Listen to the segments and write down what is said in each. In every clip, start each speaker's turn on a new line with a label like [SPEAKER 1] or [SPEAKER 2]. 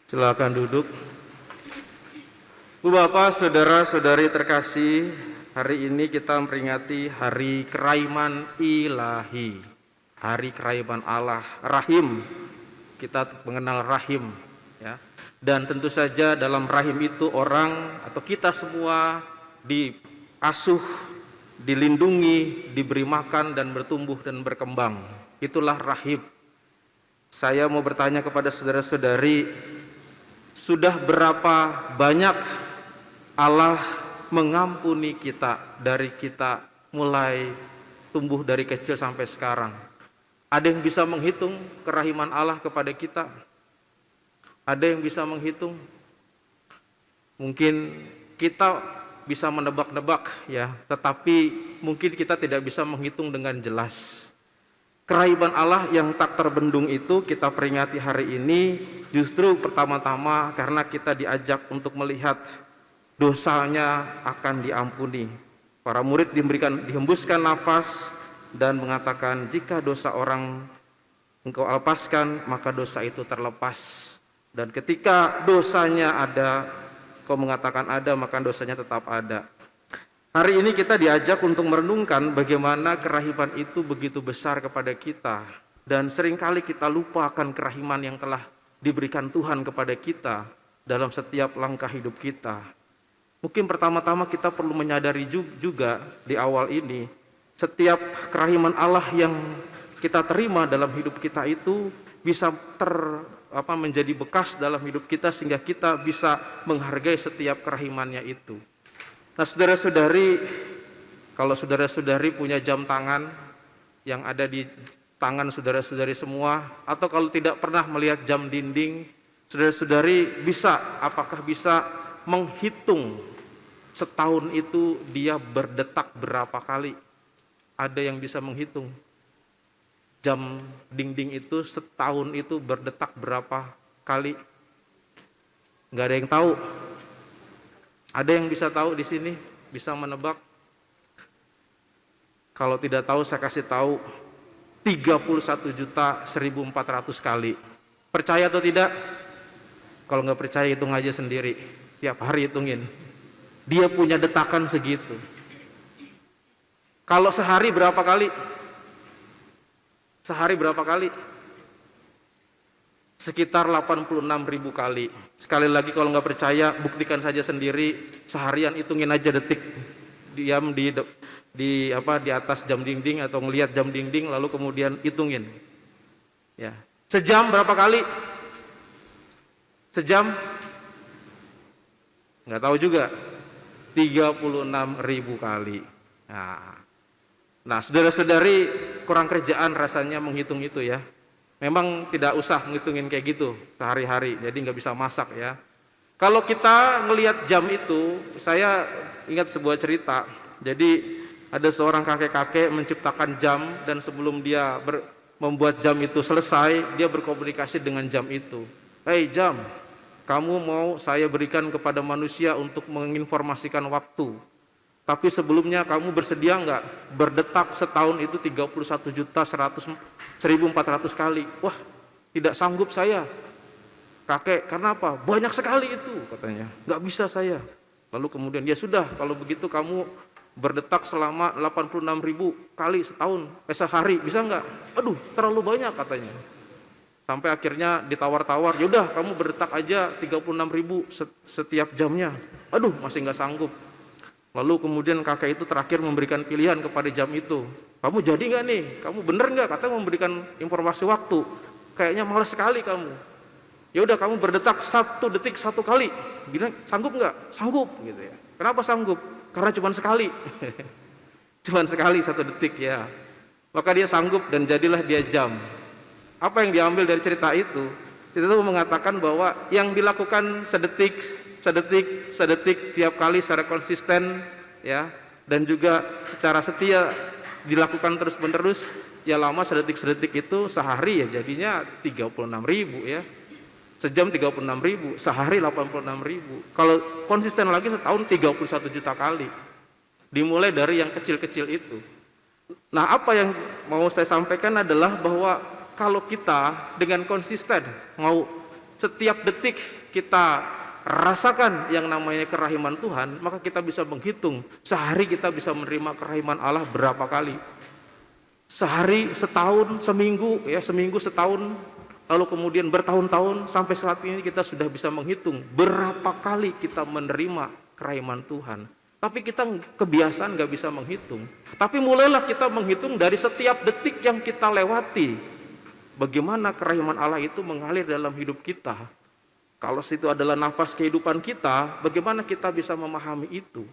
[SPEAKER 1] Silakan duduk. Bu Bapak, saudara-saudari terkasih, hari ini kita memperingati Hari Kerahiman Ilahi. Hari Kerahiman Allah, Rahim. Kita mengenal Rahim, ya. Dan tentu saja dalam Rahim itu orang atau kita semua diasuh, dilindungi, diberi makan dan bertumbuh dan berkembang. Itulah Rahim. Saya mau bertanya kepada saudara-saudari, sudah berapa banyak Allah mengampuni kita dari kita mulai tumbuh dari kecil sampai sekarang? Ada yang bisa menghitung kerahiman Allah kepada kita? Ada yang bisa menghitung? Mungkin kita bisa menebak-nebak, ya, tetapi mungkin kita tidak bisa menghitung dengan jelas. Kerahiman Allah yang tak terbendung itu kita peringati hari ini justru pertama-tama karena kita diajak untuk melihat dosanya akan diampuni. Para murid dihembuskan nafas dan mengatakan, jika dosa orang engkau lepaskan, maka dosa itu terlepas. Dan ketika dosanya ada, kau mengatakan ada, maka dosanya tetap ada. Hari ini kita diajak untuk merenungkan bagaimana kerahiman itu begitu besar kepada kita. Dan seringkali kita lupa akan kerahiman yang telah diberikan Tuhan kepada kita dalam setiap langkah hidup kita. Mungkin pertama-tama kita perlu menyadari juga di awal ini, setiap kerahiman Allah yang kita terima dalam hidup kita itu bisa menjadi bekas dalam hidup kita sehingga kita bisa menghargai setiap kerahimannya itu. Nah, saudara-saudari, kalau saudara-saudari punya jam tangan yang ada di tangan saudara-saudari semua, atau kalau tidak pernah melihat jam dinding, saudara-saudari apakah bisa menghitung setahun itu dia berdetak berapa kali? Ada yang bisa menghitung jam dinding itu setahun itu berdetak berapa kali? Nggak ada yang tahu. Ada yang bisa tahu di sini? Bisa menebak? Kalau tidak tahu saya kasih tahu, 31.1.400 kali. Percaya atau tidak? Kalau nggak percaya hitung aja sendiri. Tiap hari hitungin. Dia punya detakan segitu. Kalau sehari berapa kali? Sehari berapa kali? Sekitar 86.000 kali. Sekali lagi kalau nggak percaya, buktikan saja sendiri. Seharian hitungin aja detik. Diam di atas jam dinding atau ngelihat jam dinding, lalu kemudian hitungin. Ya. Sejam berapa kali? Sejam? Nggak tahu juga. 36.000 kali. Nah, saudara-saudari kurang kerjaan rasanya menghitung itu, ya. Memang tidak usah ngitungin kayak gitu sehari-hari, jadi nggak bisa masak, ya. Kalau kita ngelihat jam itu, saya ingat sebuah cerita. Jadi ada seorang kakek-kakek menciptakan jam, dan sebelum dia membuat jam itu selesai, dia berkomunikasi dengan jam itu. Hei jam, kamu mau saya berikan kepada manusia untuk menginformasikan waktu. Tapi sebelumnya kamu bersedia enggak berdetak setahun itu 31.100.400 kali? Wah, tidak sanggup saya. Kakek, karena apa? Banyak sekali itu, katanya. Enggak bisa saya. Lalu kemudian, ya sudah, kalau begitu kamu berdetak selama 86.000 kali setahun, sehari, bisa enggak? Aduh, terlalu banyak, katanya. Sampai akhirnya ditawar-tawar, yaudah kamu berdetak aja 36.000 setiap jamnya. Aduh, masih enggak sanggup. Lalu kemudian kakek itu terakhir memberikan pilihan kepada jam itu. Kamu jadi nggak nih? Kamu bener nggak? Katanya memberikan informasi waktu. Kayaknya malas sekali kamu. Ya udah kamu berdetak 1 detik 1 kali. Bilang sanggup nggak? Sanggup gitu ya. Kenapa sanggup? Karena cuma sekali. Cuma sekali 1 detik, ya. Maka dia sanggup dan jadilah dia jam. Apa yang diambil dari cerita itu? Itu mengatakan bahwa yang dilakukan sedetik tiap kali secara konsisten, ya, dan juga secara setia dilakukan terus-menerus, ya lama sedetik itu sehari ya jadinya 36.000, ya. Sejam 36.000, sehari 86.000. Kalau konsisten lagi setahun 31 juta kali. Dimulai dari yang kecil-kecil itu. Nah, apa yang mau saya sampaikan adalah bahwa kalau kita dengan konsisten mau setiap detik kita rasakan yang namanya kerahiman Tuhan, maka kita bisa menghitung sehari kita bisa menerima kerahiman Allah berapa kali. Sehari, setahun, seminggu, ya seminggu, setahun, lalu kemudian bertahun-tahun, sampai saat ini kita sudah bisa menghitung berapa kali kita menerima kerahiman Tuhan. Tapi kita kebiasaan gak bisa menghitung. Tapi mulailah kita menghitung dari setiap detik yang kita lewati. Bagaimana kerahiman Allah itu mengalir dalam hidup kita. Kalau itu adalah nafas kehidupan kita, bagaimana kita bisa memahami itu?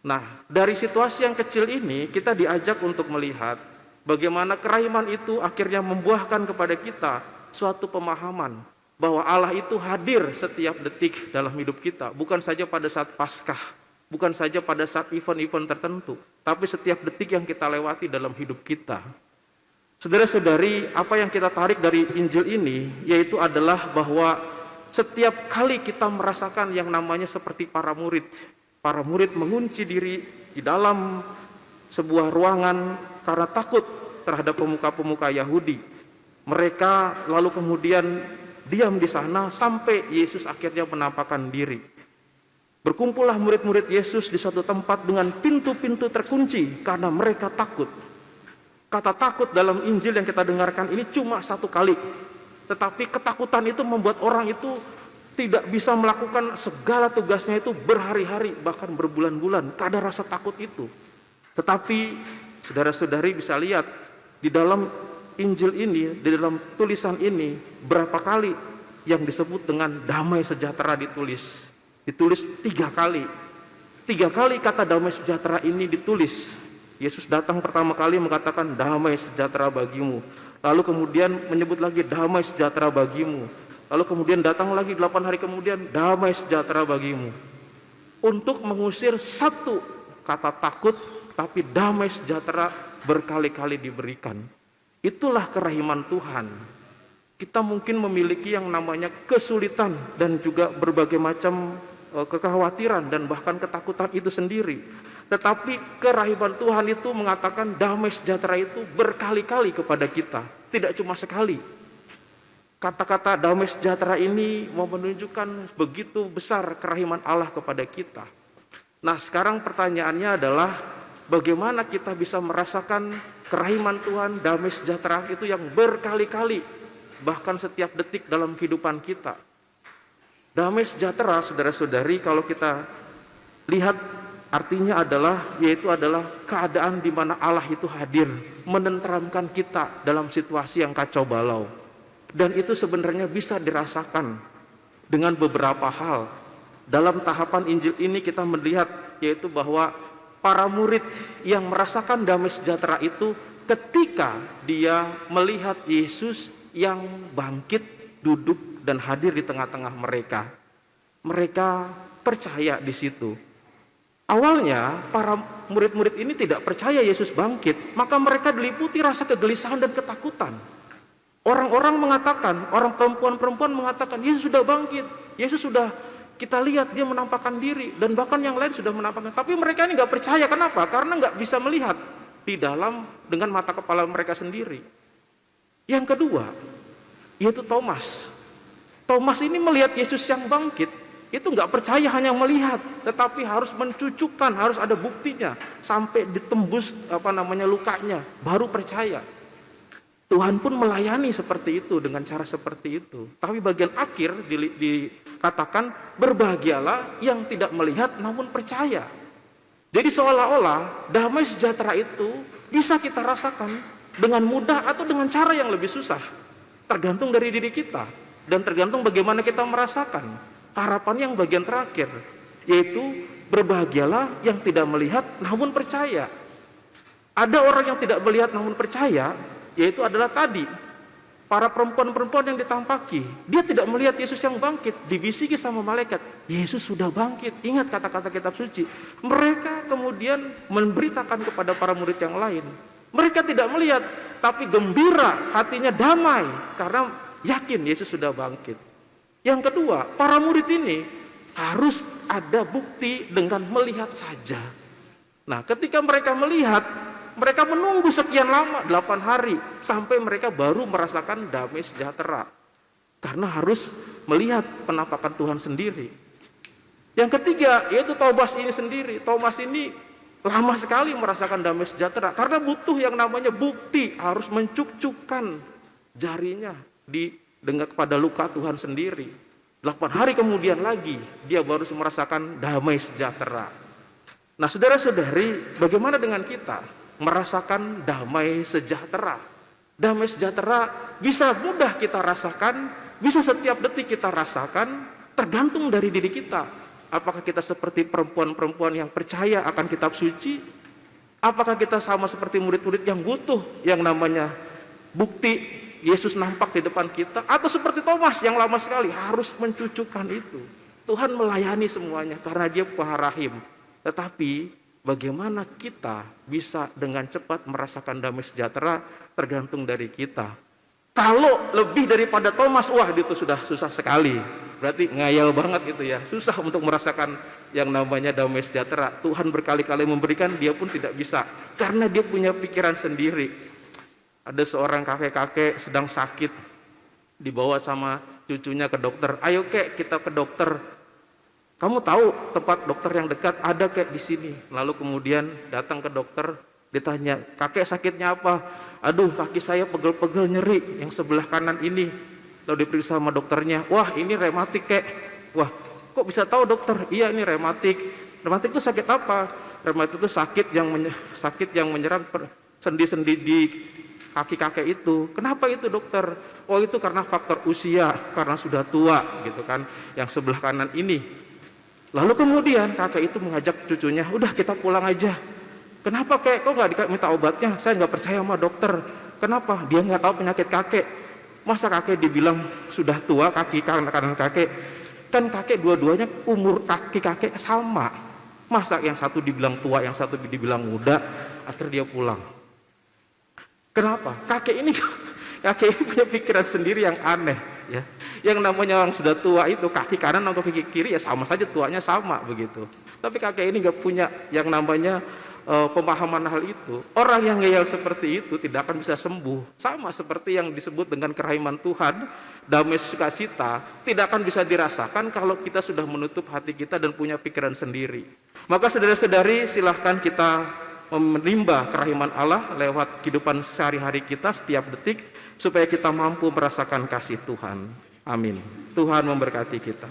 [SPEAKER 1] Nah, dari situasi yang kecil ini, kita diajak untuk melihat bagaimana kerahiman itu akhirnya membuahkan kepada kita suatu pemahaman bahwa Allah itu hadir setiap detik dalam hidup kita, bukan saja pada saat Paskah, bukan saja pada saat event-event tertentu, tapi setiap detik yang kita lewati dalam hidup kita. Saudara-saudari, apa yang kita tarik dari Injil ini yaitu adalah bahwa setiap kali kita merasakan yang namanya seperti para murid mengunci diri di dalam sebuah ruangan karena takut terhadap pemuka-pemuka Yahudi. Mereka lalu kemudian diam di sana sampai Yesus akhirnya menampakkan diri. Berkumpullah murid-murid Yesus di suatu tempat dengan pintu-pintu terkunci karena mereka takut. Kata takut dalam Injil yang kita dengarkan ini cuma satu kali. Tetapi ketakutan itu membuat orang itu tidak bisa melakukan segala tugasnya itu berhari-hari, bahkan berbulan-bulan, karena rasa takut itu. Tetapi saudara-saudari bisa lihat di dalam Injil ini, di dalam tulisan ini, berapa kali yang disebut dengan damai sejahtera ditulis. Ditulis 3 kali. 3 kali kata damai sejahtera ini ditulis. Yesus datang pertama kali mengatakan damai sejahtera bagimu. Lalu kemudian menyebut lagi damai sejahtera bagimu. Lalu kemudian datang lagi 8 hari kemudian damai sejahtera bagimu. Untuk mengusir satu kata takut, tapi damai sejahtera berkali-kali diberikan. Itulah kerahiman Tuhan. Kita mungkin memiliki yang namanya kesulitan dan juga berbagai macam kekhawatiran dan bahkan ketakutan itu sendiri. Tetapi kerahiman Tuhan itu mengatakan damai sejahtera itu berkali-kali kepada kita, tidak cuma sekali. Kata-kata damai sejahtera ini mau menunjukkan begitu besar kerahiman Allah kepada kita. Nah, sekarang pertanyaannya adalah bagaimana kita bisa merasakan kerahiman Tuhan, damai sejahtera itu yang berkali-kali, bahkan setiap detik dalam kehidupan kita. Damai sejahtera, saudara-saudari, kalau kita lihat artinya yaitu adalah keadaan di mana Allah itu hadir, menenteramkan kita dalam situasi yang kacau balau. Dan itu sebenarnya bisa dirasakan dengan beberapa hal. Dalam tahapan Injil ini kita melihat yaitu bahwa para murid yang merasakan damai sejahtera itu ketika dia melihat Yesus yang bangkit, duduk dan hadir di tengah-tengah mereka. Mereka percaya di situ. Awalnya para murid-murid ini tidak percaya Yesus bangkit, maka mereka diliputi rasa kegelisahan dan ketakutan. Orang-orang mengatakan, orang perempuan-perempuan mengatakan, Yesus sudah bangkit, Yesus sudah, kita lihat dia menampakkan diri, dan bahkan yang lain sudah menampakkan. Tapi mereka ini nggak percaya, kenapa? Karena nggak bisa melihat di dalam dengan mata kepala mereka sendiri. Yang kedua, yaitu Thomas. Thomas ini melihat Yesus yang bangkit, itu nggak percaya hanya melihat, tetapi harus mencucukkan, harus ada buktinya sampai ditembus lukanya, baru percaya. Tuhan pun melayani seperti itu dengan cara seperti itu. Tapi bagian akhir dikatakan berbahagialah yang tidak melihat namun percaya. Jadi seolah-olah damai sejahtera itu bisa kita rasakan dengan mudah atau dengan cara yang lebih susah. Tergantung dari diri kita dan tergantung bagaimana kita merasakan. Harapan yang bagian terakhir yaitu berbahagialah yang tidak melihat namun percaya. Ada orang yang tidak melihat namun percaya, yaitu adalah tadi para perempuan-perempuan yang ditampaki. Dia tidak melihat Yesus yang bangkit, dibisiki sama malaikat, Yesus sudah bangkit. Ingat kata-kata kitab suci. Mereka kemudian memberitakan kepada para murid yang lain. Mereka tidak melihat, tapi gembira, hatinya damai karena yakin Yesus sudah bangkit. Yang kedua, para murid ini harus ada bukti dengan melihat saja. Nah, ketika mereka melihat, mereka menunggu sekian lama, 8 hari, sampai mereka baru merasakan damai sejahtera. Karena harus melihat penampakan Tuhan sendiri. Yang ketiga, yaitu Thomas ini sendiri. Thomas ini lama sekali merasakan damai sejahtera karena butuh yang namanya bukti, harus mencukupkan jarinya dengan kepada luka Tuhan sendiri. 8 hari kemudian lagi dia baru merasakan damai sejahtera. Nah, saudara-saudari, bagaimana dengan kita merasakan damai sejahtera? Damai sejahtera bisa mudah kita rasakan, bisa setiap detik kita rasakan, tergantung dari diri kita. Apakah kita seperti perempuan-perempuan yang percaya akan kitab suci? Apakah kita sama seperti murid-murid yang butuh yang namanya bukti Yesus nampak di depan kita? Atau seperti Thomas yang lama sekali harus mencucukkan itu? Tuhan melayani semuanya karena dia pengarahim. Tetapi bagaimana kita bisa dengan cepat merasakan damai sejahtera tergantung dari kita. Kalau lebih daripada Thomas, wah itu sudah susah sekali. Berarti ngayal banget gitu ya. Susah untuk merasakan yang namanya damai sejahtera. Tuhan berkali-kali memberikan, dia pun tidak bisa. Karena dia punya pikiran sendiri. Ada seorang kakek-kakek sedang sakit. Dibawa sama cucunya ke dokter. Ayo kek, kita ke dokter. Kamu tahu tempat dokter yang dekat? Ada kek di sini. Lalu kemudian datang ke dokter. Ditanya, kakek sakitnya apa? Aduh, kaki saya pegel-pegel nyeri yang sebelah kanan ini. Lalu diperiksa sama dokternya, wah ini rematik kek. Wah, kok bisa tahu dokter? Iya, ini rematik. Rematik itu sakit apa? Rematik itu sakit yang menyerang sendi-sendi di kaki kakek itu. Kenapa itu dokter? Oh, itu karena faktor usia, karena sudah tua gitu kan, yang sebelah kanan ini. Lalu kemudian kakek itu mengajak cucunya, udah kita pulang aja. Kenapa kek? Kok nggak minta obatnya? Saya nggak percaya sama dokter. Kenapa? Dia nggak tahu penyakit kakek. Masa kakek dibilang sudah tua, kaki kanan kakek? Kan kakek dua-duanya umur kaki kakek sama. Masa yang satu dibilang tua, yang satu dibilang muda? Akhirnya dia pulang. Kenapa? Kakek ini punya pikiran sendiri yang aneh. Ya, yang namanya orang sudah tua itu kaki kanan atau kaki kiri ya sama saja, tuanya sama begitu. Tapi kakek ini nggak punya yang namanya pemahaman hal itu. Orang yang ngeyel seperti itu tidak akan bisa sembuh. Sama seperti yang disebut dengan kerahiman Tuhan, damai sukacita tidak akan bisa dirasakan kalau kita sudah menutup hati kita dan punya pikiran sendiri. Maka saudara-saudari, silahkan kita menimba kerahiman Allah lewat kehidupan sehari-hari kita setiap detik supaya kita mampu merasakan kasih Tuhan. Amin. Tuhan memberkati kita.